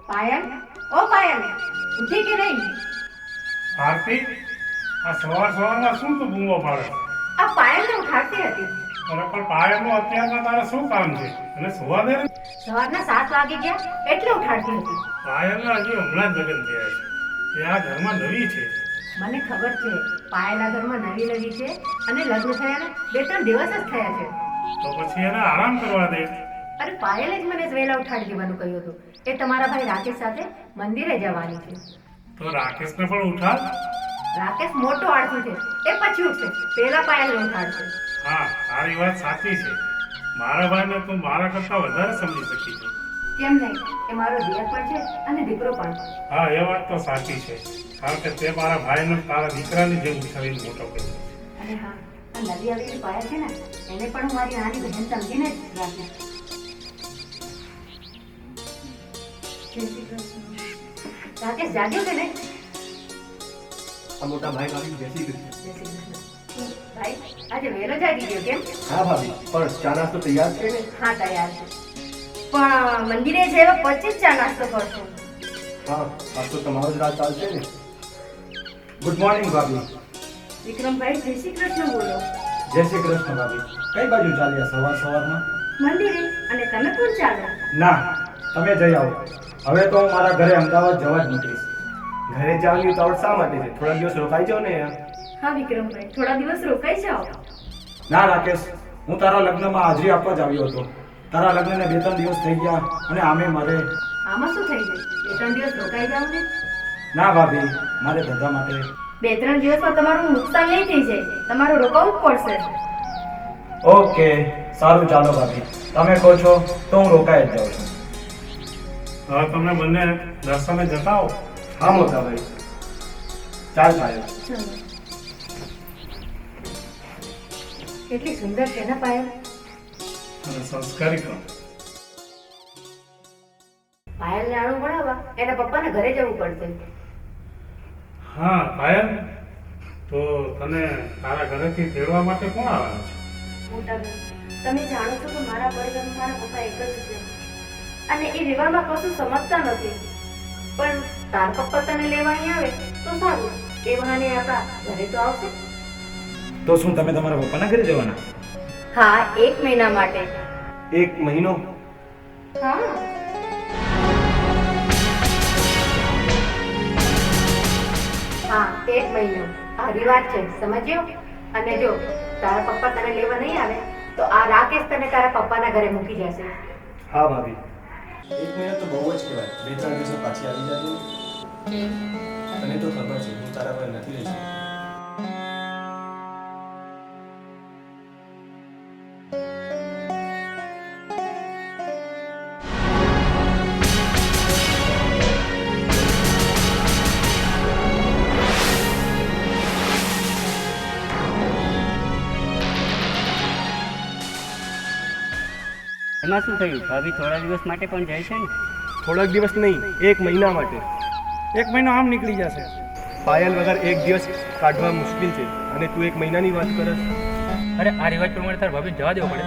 પાયલ, ઓ પાયલ, ઉઠી કે નહીં? આરતી, આ સવારમાં શું તું બૂમો પાડે? આ પાયલને ઉઠાડતી હતી. અરે પણ પાયલનું અત્યારમાં તારે શું કામ છે? અને સુવા દે ને. સવારના 7 વાગી ગયા એટલે ઉઠાડતી હતી. પાયલના હજી હમણાં જ લગ્ન થયા છે. તે આ ઘરમાં નવી છે. મને ખબર છે પાયલ આ ઘરમાં નવી છે અને લગ્ન થયાને 2-3 દિવસ જ થયા છે. તો પછી એને આરામ કરવા દે. અરે પાયલે જ મને વહેલા ઉઠાડી દેવાનું કહ્યું હતું. એ તમારા ભાઈ રાકેશ સાથે મંદિરે જવાની છે. તો રાકેશને પણ ઉઠાડ. રાકેશ મોટો આળસુ છે, એ પછી ઉઠશે. પહેલા પાયલને ઉઠાડશે. હા, તારી વાત સાચી છે. મારા ભાઈને તું મારા કરતાં વધારે સમજી શકી છે. કેમ નહીં? એ મારો દિયર પણ છે અને દીકરો પણ. હા, એ વાત તો સાચી છે. કારણ કે તે મારા ભાઈને તારા દીકરાની જેમ ઉછાળીને મોટો કર્યો. અને હા, આ નવી આવેલી પાયલ છે ને, એને પણ હું મારી નાની બહેન સમજીને જ રાખીશ. જય શ્રી કૃષ્ણ. રાકેશ જાગ્યો કે નહીં? આ મોટા ભાઈ ભાભી જય શ્રી કૃષ્ણ. જય શ્રી કૃષ્ણ. ભાઈ આજે વહેલો જાગી ગયો કેમ? હા ભાભી, પણ ચા નાસ્તો તૈયાર છે ને? હા તૈયાર છે, પણ મંદિરે જવા પછી જ ચા નાસ્તો કરશો. હા, આજ તો તમારો જ રાત ચાલશે ને. ગુડ મોર્નિંગ ભાભી. વિક્રમભાઈ જય શ્રી કૃષ્ણ બોલો. જય શ્રી કૃષ્ણ ભાભી. કઈ બાજુ ચાલ્યા સવારમાં? મંદિરે. અને તમે કોણ ચાલો? ના, તમે જઈ આવો. હવે તો હું મારા ઘરે અમદાવાદ જવા જ નીકળીશ. ઘરે જવાની ઉતાવળ શા માટે છે? થોડા દિવસ રોકાઈ જાઓ ને. હા વિક્રમભાઈ, થોડા દિવસ રોકાઈ જાઓ. ના રાકેશ, હું તારા લગ્નમાં હાજરી આપવા જ આવ્યો હતો. તારા લગ્નને 2-3 દિવસ થઈ ગયા અને આમે મારે. આમાં શું થઈ ગયું? 2-3 દિવસ રોકાઈ જાવ ને. ના ભાભી, મારે ધંધા માટે. 2-3 દિવસમાં તમારું નુકસાન નહીં થઈ જાય, તમારું રોકાવું જ પડશે. ઓકે, સારું ચાલો ભાભી. તમે કહો છો તો હું રોકાઈ જ જાઉં છું. હવે તમે બંને દર્શને જતા હો. હા મોટા ભાઈ, ચાલ પાયલ. ચલો. કેટલી સુંદર છે ને પાયલ? અને સંસ્કારી પણ. પાયલને આણું ભણાવવા એના પપ્પાના ઘરે જવું પડશે. હા પાયલ, તો તને તારા ઘરેથી તેડવા માટે કોણ આવવાનું છે? મોટા બેન, તમે જાણો છો કે મારા પરિવારમાં મારા પપ્પા એક જ છે અને એ રહેવામાં કશું સમજતા નથી. પણ તાર પપ્પા તને લેવા અહીં આવે તો સારું, એ બહાને આપણા ઘરે તો આવશે. તો શું તમે તમારા પપ્પાના ઘરે જવાના? હા, 1 મહિના માટે. 1 મહિનો? હા. હા, 1 મહિનો. સારી વાત છે, સમજ્યો? અને જો તારા પપ્પા તને લેવા નહીં આવે તો આ રાકેશ તને તારા પપ્પાના ઘરે મૂકી જશે. હા ભાભી, 1 મહિનો તો બહુ જ કહેવાય. 2-3 દિવસો પાછી આવી જાય. તને તો ખબર છે હું તારા પર નથી રહી શકતો. એમાં શું થયું? ભાભી થોડા દિવસ માટે પણ જાય છે ને? થોડાક દિવસ નહીં, 1 મહિના માટે. 1 મહિનો આમ નીકળી જશે. પાયલ વગર 1 દિવસ કાઢવા મુશ્કેલ છે અને તું 1 મહિનાની વાત કરસ. અરે આ રિવાજ પ્રમાણે તાર ભાભી જવા દેવો પડે.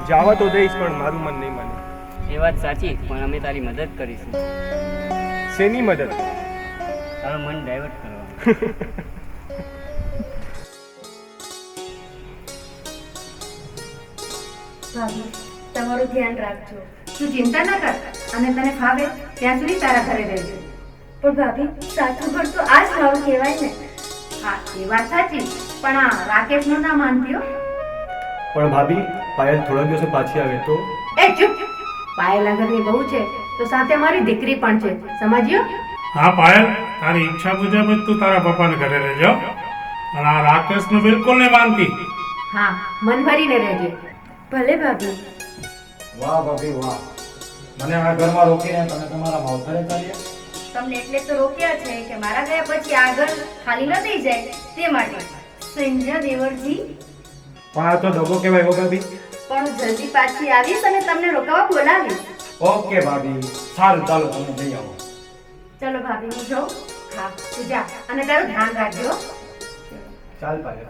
જવા તો દઈશ પણ મારું મન નહીં માને. એ વાત સાચી, પણ અમે તારી મદદ કરીશું. શેની મદદ? તારું મન ડાયવર્ટ કરવા. ભાભી, તમારું ધ્યાન રાખજો. તું ચિંતા ન કર અને તને ફાવે ત્યાં સુધી તારા ઘરે રહેજો. પણ ભાભી, સાચું ઘર તો આ જ મારું કહેવાય ને. હા, એ વાત સાચી, પણ આ રાકેશનું ના માનતી હો. પણ ભાભી, પાયલ થોડા દિવસો પાછી આવે તો? એ ચૂપ! પાયલ આગળની બહુ છે તો સાથે અમારી દીકરી પણ છે, સમજ્યો? હા પાયલ, તારી ઈચ્છા મુજબ જ તું તારા પપ્પાને ઘરે રહેજો. અને આ રાકેશનું બિલકુલ નહીં માનતી. હા, મન ભરીને રહેજે. ભલે ભાભી. વાહ ભાભી વાહ, મને આ ઘરમાં રોકીને તમે તમારા માવતરે ચાલ્યા. તમને એટલે તો રોક્યા છે કે મારા ગયા પછી આ ઘર ખાલી ન થઈ જાય તે માટે. સંજય દેવરજી, પણ આ તો દગો કહેવાય હો ભાભી. પણ હું જલ્દી પાછી આવીશ અને તમને રોકાવા બોલાવીશ. ઓકે ભાભી, સારું ચાલો તમે જઈ આવો. ચલો ભાભી, હું જાઉં. હા, તું જા અને તારું ધ્યાન રાખજો. ચાલ પાયલ.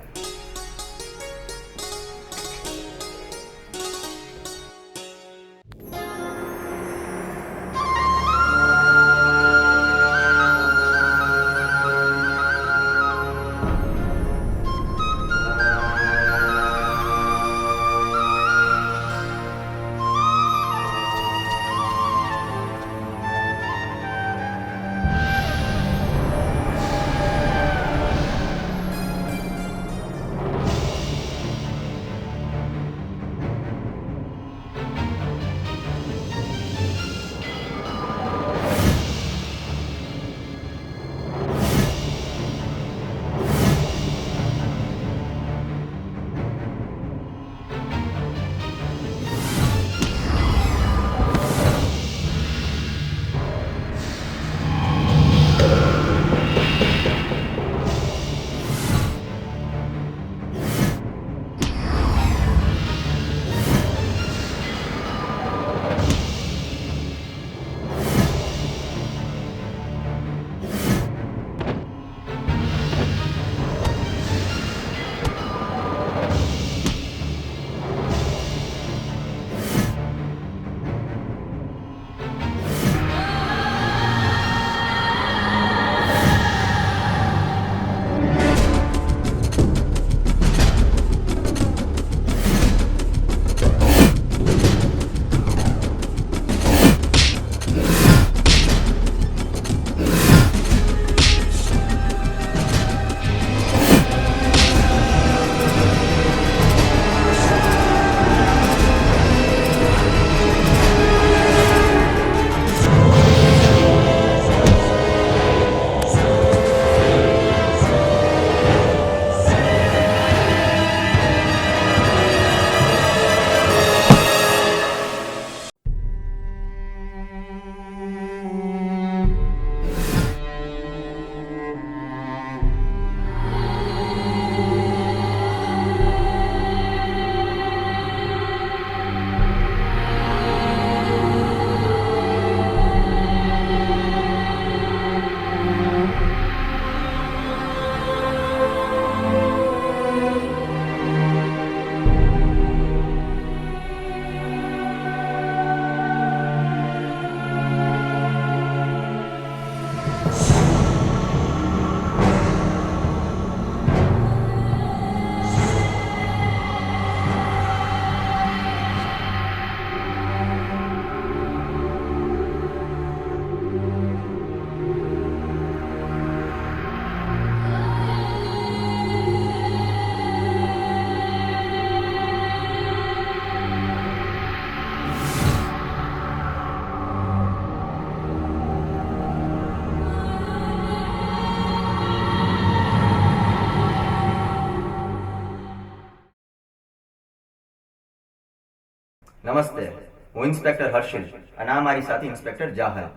નમસ્તે, હું ઇન્સ્પેક્ટર હર્ષિલ અને આ મારી સાથે ઇન્સ્પેક્ટર જાહલ.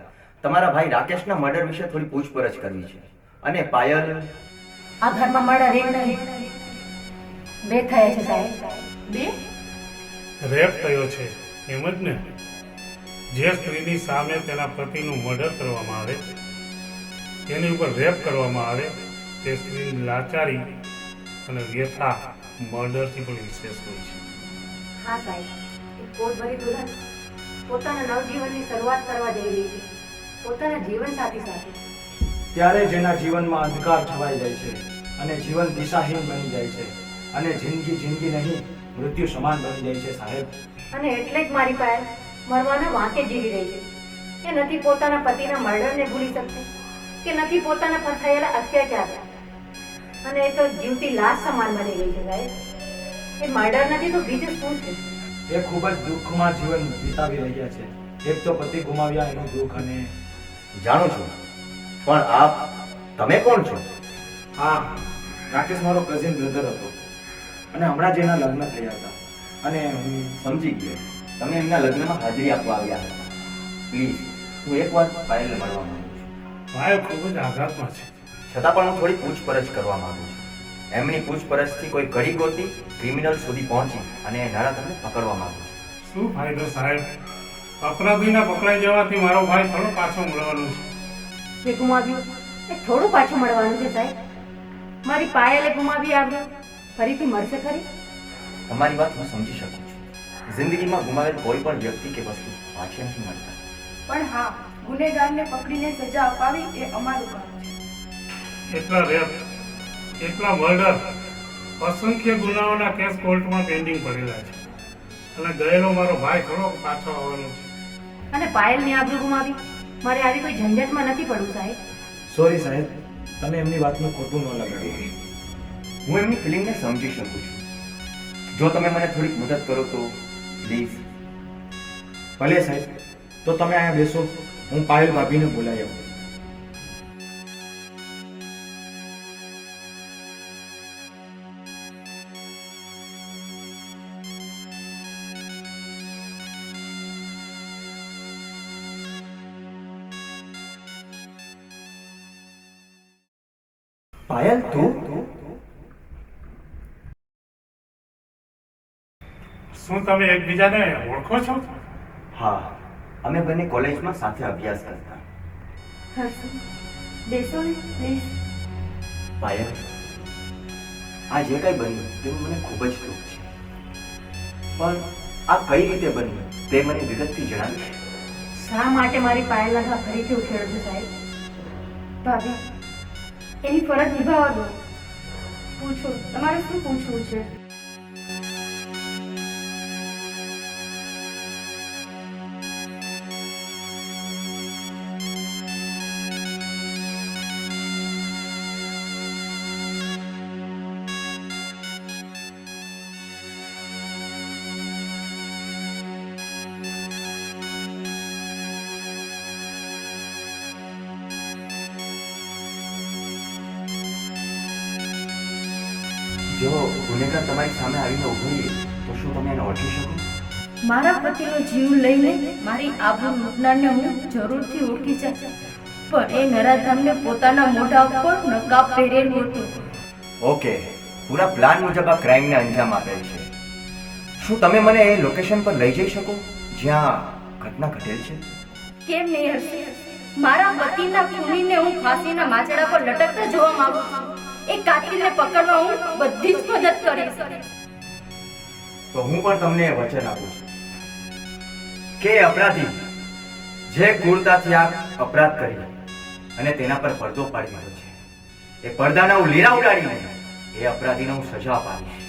તમારા ભાઈ રાકેશના મર્ડર વિશે થોડી પૂછપરછ કરવી છે. અને પાયલ, આ ઘરમાં મર્ડર એક બે થયા છે સાહેબ. બે? રેપ થયો છે એમ જ ને? જે સ્ત્રીની સામે તેના પતિનું મર્ડર કરવામાં આવે, તેની ઉપર રેપ કરવામાં આવે, તે સ્ત્રીની લાચારી અને વ્યથા મર્ડરથી પણ વિશેષ હોય છે. હા સાહેબ, એક કોટભરી દુલ્હન પોતાના નવજીવનની શરૂઆત કરવા જઈ રહી છે, પોતાના જીવનસાથી સાથે. ત્યારે જેના જીવનમાં અંધકાર છવાઈ જાય છે અને જીવન દિશાહીન બની જાય છે અને જિંદગી જિંદગી નહીં મૃત્યુ સમાન બની જાય છે સાહેબ. અને એટલે જ મારી પાયલ મરવાના વાંકે જીવી રહી છે. એ નથી પોતાના પતિના મર્ડરને ભૂલી શકતી, કે નથી પોતાના પર થયેલા અત્યાચાર, અને એ તો જીવતી લાશ સમાન બની ગઈ છે સાહેબ. એ મર્ડર નથી તો બીજું શું છે? એ ખૂબ જ દુઃખમાં જીવન વિતાવી રહ્યા છે. એક તો પતિ ગુમાવ્યા એનું દુઃખ અને જાણું છું, પણ તમે કોણ છો? હા, રાકેશ મારો કઝિન બ્રધર હતો અને હમણાં જ એના લગ્ન થયા હતા અને હું સમજી ગયો, તમે એમના લગ્નમાં હાજરી આપવા આવ્યા હતા. પ્લીઝ, હું એકવાર પાયલને મળવા માંગુ છું. ભાઈ ખૂબ જ આઘાતમાં છે. છતાં પણ હું થોડી પૂછપરછ કરવા માંગુ છું. એમની પૂછપરછથી કોઈ કડી ગોતી ક્રિમિનલ સુધી પહોંચી અને એ નરાધમને પકડવા માંગુ છું. શું ફાયદો સાહેબ? અપરાધીના પકડાઈ જવાથી મારો ભાઈ થોડો પાછો મળવાનો છે. જે ગુમાવ્યું એ થોડું પાછું મળવાનું છે સાહેબ. મારી પાયલે ગુમાવી આવ્યું ફરીથી મળશે ખરી? તમારી વાત હું સમજી શકું છું. જિંદગીમાં ગુમાવેલ કોઈ પણ વ્યક્તિ કે વસ્તુ પાછી નથી મળતા. પણ હા, ગુનેગારને પકડીને સજા અપાવી એ અમારું કામ છે. એટલા રેપ, એટલા મર્ડર, અસંખ્ય ગુનાઓના કેસ કોર્ટમાં પેન્ડિંગ પડેલા છે અને ગયેલો મારો ભાઈ થોડો પાછો આવવાનો છે. અને પાયલની આબરૂ ગુમાવી મારે આવી કોઈ ઝંઝટમાં નથી પડવું સાહેબ. સોરી સાહેબ, તમે એમની વાતનું ખોટું ન લગાડો. હું એમની ફિલિંગને સમજી શકું છું. જો તમે મને થોડીક મદદ કરો તો પ્લીઝ. ભલે સાહેબ, તો તમે અહીંયા બેસો, હું પાયલ ભાભીને બોલાવી આવું. પાયલ, તું? શું તમે એકબીજાને ઓળખો છો? હા, અમે બંને કોલેજમાં સાથે અભ્યાસ કરતા. હર્ષ, બેસો ને પ્લીઝ. પાયલ, આ જે કંઈ બન્યું તેનું મને ખૂબ જ દુઃખ છે, પણ આ કઈ રીતે બન્યું તે મને વિગતથી જણાવીશ? શા માટે મારી પાયલના ઘા ફરીથી ઉખેડો છો સાહેબ? ભાભી, એની ફરજ નિભાવવા દો. પૂછો, તમારે શું પૂછવું છે? જો ગુનેગાર તમારી સામે આવીને ઉભો રહે તો શું તમે એને ઓળખી શકો? મારા પતિનો જીવ લઈને મારી આબરૂ લૂંટનારને હું જરૂરથી ઓળખી શકું, પણ એ નરાધમને પોતાના મોઢા ઉપર નકાબ પહેરેલું હતું. ઓકે, પૂરા પ્લાન મુજબ આ ક્રાઇમને અંજામ આપેલ છે. શું તમે મને એ લોકેશન પર લઈ જઈ શકો જ્યાં ઘટના ઘટેલ છે? કેમ નહીં હશે? મારા પતિના ખૂનીને હું ફાંસીના માચડા પર લટકતા જોવા માંગુ છું. એ કાતિલને પકડવા હું બધી જ મદદ કરીશ. તો હું પણ તમને વચન આપું છું કે અપરાધી જે ક્રૂરતાથી આ અપરાધ કરી અને તેના પર પડદો પાડી રહ્યો છે, એ પડદાના હું લીરા ઉડાડીને એ અપરાધીને હું સજા અપાવીશ.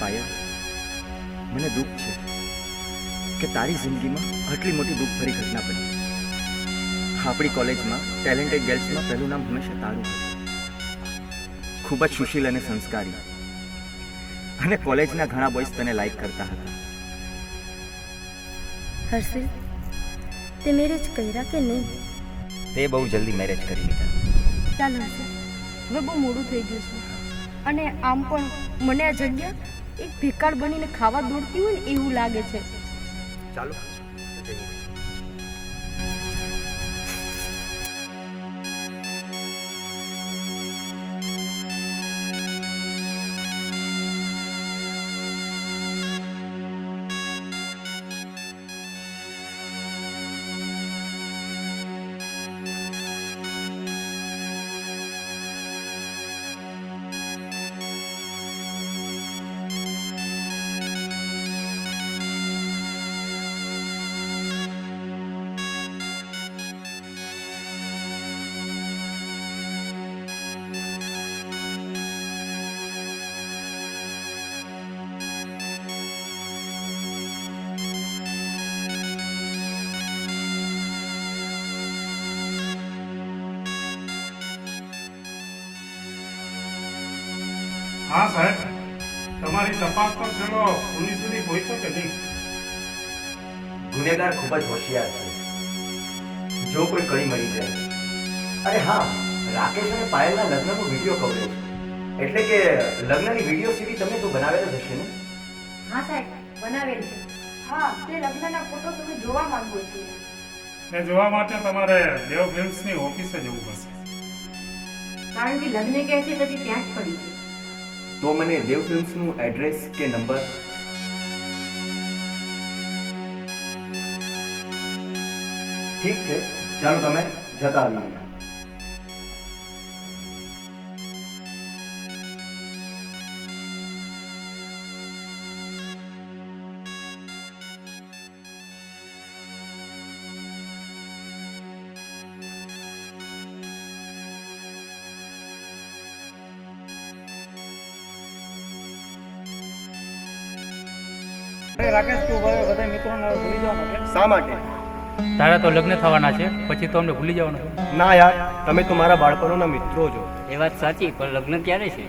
પાયલ, મને દુઃખ છે કે તારી જિંદગીમાં આટલી મોટી દુઃખભરી ઘટના બની. આપણી કોલેજમાં ટેલેન્ટેડ ગર્લ્સમાં પહેલું નામ હંમેશા તારું હતું. ખૂબ જ સુશીલ અને સંસ્કારી, અને કોલેજના ઘણા બોયસ તને લાઈક કરતા હતા. હર્ષિલ, તે મેરેજ કર્યા કે નહીં? તે બહુ જલ્દી મેરેજ કરી લીધા. ચાલ હર્ષિલ, હવે બહુ મોડું થઈ ગયું છે, અને આમ પણ મને આ જગ્યા એક ભિખાર બનીને ખાવા દોડતી હોય ને એવું લાગે છે. ચાલો. હા સાહેબ, તમારી તપાસ પર ચલો પોલીસ સુધી પહોંચ્યો કે નહીં? ગુનેગાર ખૂબ જ હોશિયાર છે. જો કોઈ કડી મળી જાય. અરે હા, રાકેશ અને પાયલના લગ્નનો વિડીયો કવરેજ, એટલે કે લગ્નની વિડીયો સીડી તમે તો બનાવેલો જ હશે ને? હા સાહેબ, બનાવેલ છે. હા, તે લગ્નના ફોટો તમે જોવા માંગો છો. એ જોવા માટે તમારે દેવ ફિલ્મ્સની ઓફિસે જવું પડશે. કારણ કે લગ્ન કહે છે પછી ત્યાં જ પડી છે. તો મને દેવ ફિલ્મ્સનું એડ્રેસ કે નંબર? ઠીક છે, ચાલો તમે જતા આવીએ. રાકેશ, તું હવે બધા મિત્રોને ભૂલી જવાનો છે? શા માટે? તારા તો લગ્ન થવાના છે, પછી તો અમને ભૂલી જવાનું છે. ના યાર, તમે તો મારા બાળપણોના મિત્રો છો. એ વાત સાચી, પણ લગ્ન ક્યારે છે?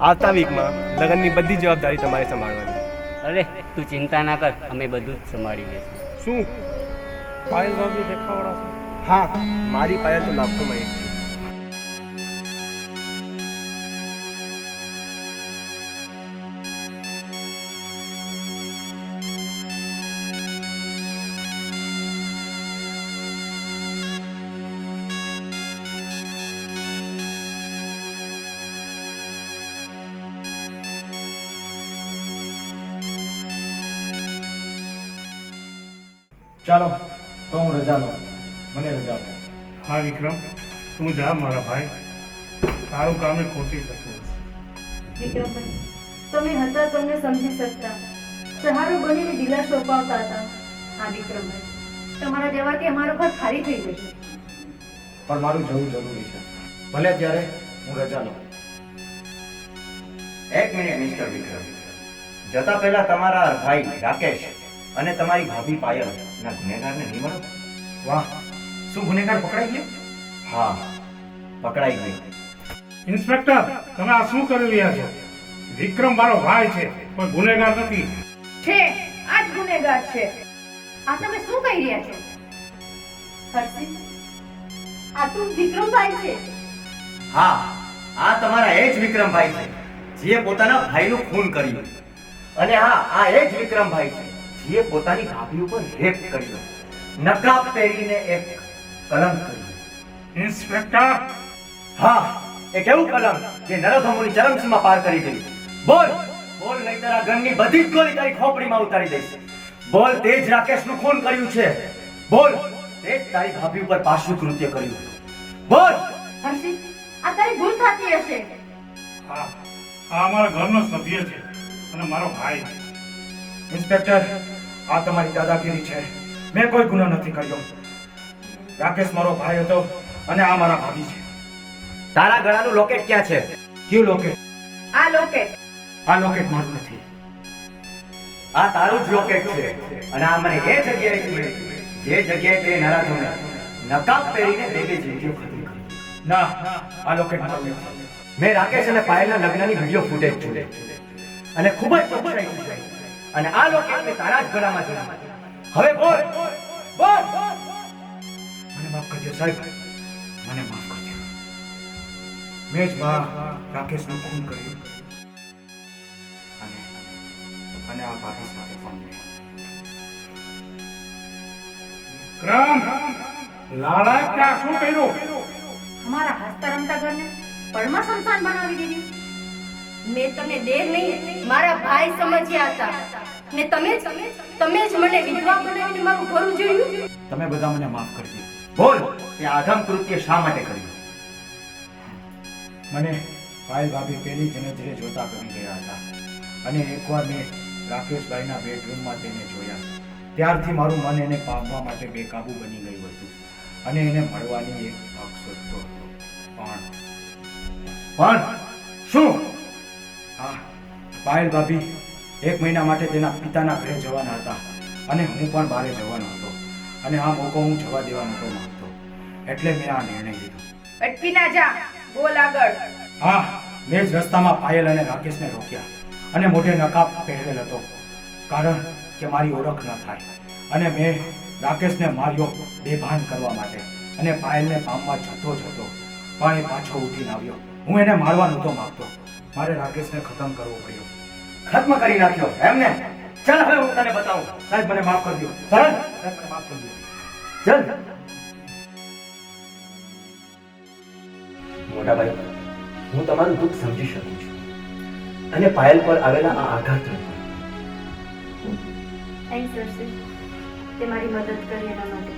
આવતા વીકમાં લગ્નની બધી જવાબદારી તમારે સંભાળવાની. અરે તું ચિંતા ના કર, અમે બધું જ સંભાળી લઈશું. શું? પાયલ ભાભી દેખાવાળા છે. હા, મારી પાયલ તો લાખોમાં એક છે. ચાલો તો હું રજા લઉં, મને રજા આપો. હા વિક્રમ, તું જા મારા ભાઈ, તારું કામ એ ખોટી થતું હશે. વિક્રમભાઈ, તમે હતા તમને સમજી શકતા, સહારો બનીને દિલાસો અપાવતા હતા. હા વિક્રમભાઈ, તમારા જવાથી અમારું ઘર ખાલી થઈ જશે. પણ મારું જવું જરૂરી છે. ભલે ત્યારે હું રજા લઉં. એક મિનિટ મિસ્ટર વિક્રમ, જતા પહેલા તમારા ભાઈ રાકેશ અને તમારી ભાભી પાયલ ના ગુનેગારને નહીં મળો? વાહ, શું ગુનેગાર પકડાઈ ગયો? હા, પકડાઈ ગયો. ઇન્સ્પેક્ટર, તમે આ શું કરી રહ્યા છો? વિક્રમ મારો ભાઈ છે, કોઈ ગુનેગાર નથી. છે, આ જ ગુનેગાર છે. આ તમે શું કહી રહ્યા છો? હર્ષિલ, આ તું વિક્રમભાઈ છે? હા, આ તમારા એ જ વિક્રમભાઈ છે જે પોતાના ભાઈનું ખૂન કર્યું. અને હા, આ એ જ વિક્રમભાઈ છે જે પોતાની ભાભી ઉપર રેપ કર્યો, નકાબ પહેરીને એક કલંક કર્યું. ઇન્સ્પેક્ટર, હા, એક એવું કલંક જે નરધમોની ચરમસીમા પાર કરી ગઈ. બોલ બોલ, નહીંતર આ ગનની બધી જ ગોળી તારી ખોપડીમાં ઉતારી દઈશ. બોલ, તે જ રાકેશનું ખૂન કર્યું છે. બોલ, તે જ તારી ભાભી ઉપર પાછું કૃત્ય કર્યું. બોલ. હર્ષિત, આ તારી ભૂલ થતી હશે. હા, આ અમારા ઘરનો સભ્ય છે અને મારો ભાઈ છે. ઇન્સ્પેક્ટર, આ તમારી દાદાગીરી છે. મેં કોઈ ગુનો નથી કર્યો. રાકેશ મારો ભાઈ હતો અને આ મારા ભાભી છે. તારા ગળાનું લોકેટ ક્યાં છે? કયું લોકેટ? આ લોકેટ આ લોકેટ મારું નથી. આ તારું જ લોકેટ છે અને આ મને એ જગ્યાએ મળ્યું જે જગ્યાએ તે નરાધમને નકાબ પહેરીને બેબી જિંદગીઓ ખતમ કરી. ના આ લોકેટ મારું નથી. મેં રાકેશ અને પાયલના લગ્નની વિડીયો ફૂટેજ જોઈ અને ખૂબ જ ચોકસાઈથી જોઈ. અને આ લોકેટને તારા જ ગળામાં જોઈ. હવે બોલ બોલ. મને માફ કરજો સાહેબ, મને માફ કરજો. મેં જ રાકેશનું ખૂન કર્યું અને આ ભાભી સાથે પણ મેં. ક્રમ લાલાએ ત્યાં શું કર્યું? અમારા હસતા રમતા ઘરને પળમાં શમશાન બનાવી દીધું. મેં તમને દેર નહીં મારા ભાઈ સમજ્યા હતા ને તમે જ મને વિધવા બનાવીને મારું ઘર જોયું. તમે બધા મને માફ કરજો. બોલ તે આધમ કૃત્ય શા માટે કર્યું? મને પાયલ ભાભી પહેલી જ નજરે જોતા કરી ગયા હતા અને એકવાર મેં રાકેશભાઈના બેડરૂમમાં તેને જોયા ત્યારથી મારું મન એને પામવા માટે બેકાબુ બની ગયું હતું અને એને મળવાની એક તક શોધતો હતો. પણ શું? હા, પાયલ ભાભી 1 મહિના માટે તેના પિતાના ઘરે જવાના હતા અને હું પણ બહાર જવાનો હતો અને આ મોકો હું જવા દેવા નહોતો માંગતો, એટલે મેં આ નિર્ણય લીધો. અટકી ના જા, બોલ આગળ. હા, મેં જ રસ્તામાં પાયલ અને રાકેશને રોક્યા અને મોઢે નકાબ પહેરેલ હતો કારણ કે મારી ઓળખ ન થાય અને મેં રાકેશને માર્યો બેભાન કરવા માટે અને પાયલને પામવા જતો જ હતો પણ એ પાછો ઉઠીને આવ્યો. હું એને મારવા નહોતો માંગતો, મારે રાકેશને ખતમ કરવો પડ્યો. ખત્મ કરી નાખ્યો એમને? ચાલ હવે હું તને બતાવું. સાહેબ મને માફ કરી દો. સાહેબ મને માફ કરી દો. ચાલ. મોટા ભાઈ, હું તમારું દુઃખ સમજી શકું છું અને પાયલ પર આવેલા આ આઘાતને પણ. થેન્ક્સ હર્ષિલ, તે મારી મદદ કરી એના માટે.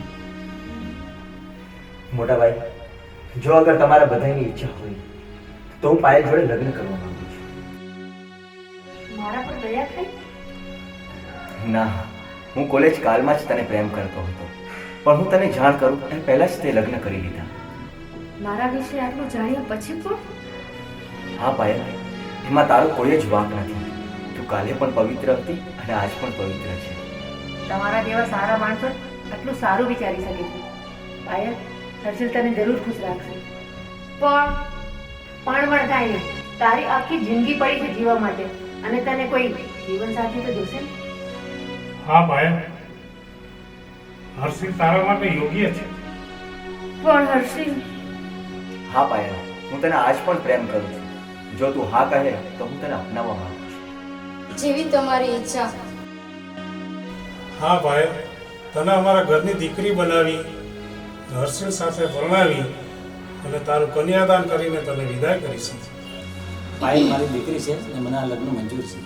મોટા ભાઈ, જો અગર તમારા બધાની ઈચ્છા હોય તો હું પાયલ જોડે લગ્ન કરવા માંગુ છું. મારા પર દયા થઈ? ના, હું કોલેજ કાલમાં જ તને પ્રેમ કરતો હતો પણ હું તને જાણ કરું એ પહેલા જ તે લગ્ન કરી લીધા. મારા વિશે આટલું જાણ્યા પછી પણ? હા પાયલ, એમાં તારો કોઈ જ વાંક નથી. તું કાલે પણ પવિત્ર હતી અને આજ પણ પવિત્ર છે. તમારા જેવા સારા માણસો આટલું સારું વિચારી શકે છે. પાયલ, હર્ષિલ તને જરૂર ખુશ રાખશે. પણ કાંઈ નહીં. તારી આખી જિંદગી પડી છે જીવવા માટે અને તને કોઈ જીવન સાથી તો જોશે ને. હા પાયલ, હર્ષિલ તારા માટે યોગ્ય છે. પણ હર્ષિલ, હા પાયલ, હું તને આજ પણ પ્રેમ કરું છું. જો તું હા કહે તો હું તને અપનાવવા માંગુ છું. જેવી તમારી ઈચ્છા. હા પાયલ, તને અમારા ઘરની દીકરી બનાવી, હર્ષિલ સાથે પરણાવી અને તારું કન્યાદાન કરીને તને વિદાય કરીશું. પાયલ મારી દીકરી છે અને મને આ લગ્ન મંજૂર છે.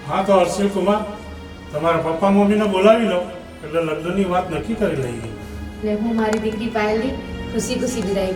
હા તો હર્ષિલ કુમાર, તમારા પપ્પા મમ્મીને બોલાવી લો એટલે લગ્નની વાત નક્કી કરી લઈએ. ને હું મારી દીકરી પાયલની ખુશી ખુશી વિદાય